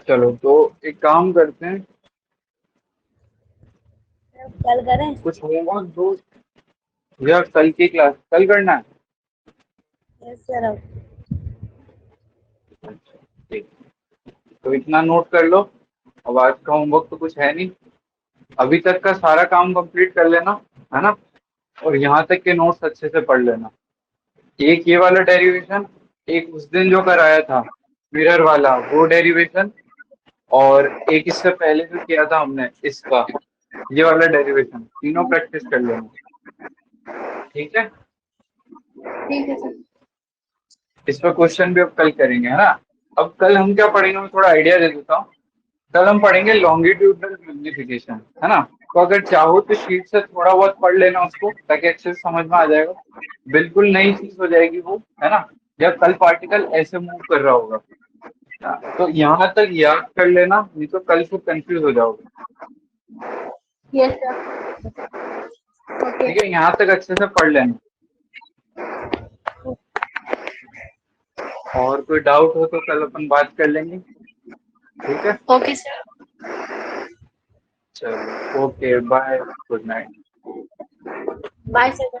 चलो तो एक काम करते हैं, कल करें? कुछ होमवर्क दो या कल की क्लास कल करना है? Yes sir. अच्छा, ठीक, तो इतना नोट कर लो। अब आज का होमवर्क तो कुछ है नहीं, अभी तक का सारा काम कंप्लीट कर लेना, है ना, और यहाँ तक के नोट्स अच्छे से पढ़ लेना। एक ये वाला डेरिवेशन, एक उस दिन जो कराया था मिरर वाला वो डेरिवेशन, और एक इससे पहले जो किया था हमने इसका ये वाला डेरिवेशन, तीनों प्रैक्टिस कर लेना। ठीक है, ठीक है सर। इस पर क्वेश्चन भी अब कल करेंगे, है ना। अब कल हम क्या पढ़ेंगे, मैं थोड़ा आइडिया दे देता हूँ। कल हम पढ़ेंगे लॉन्गिट्यूडनल मैग्निफिकेशन, है ना। तो अगर चाहो तो शीट से थोड़ा बहुत पढ़ लेना उसको, ताकि अच्छे से समझ में आ जाएगा। बिल्कुल नई चीज हो जाएगी वो, है ना, जब कल पार्टिकल ऐसे मूव कर रहा होगा। तो यहाँ तक याद कर लेना, नहीं तो कल फिर कंफ्यूज हो जाओगे। Yes sir. ओके। ठीक है, यहाँ तक अच्छे से पढ़ लेना। और कोई डाउट हो तो कल अपन बात कर लेंगे। ठीक है, ओके सर। चलो, okay, bye, good night. Bye sir.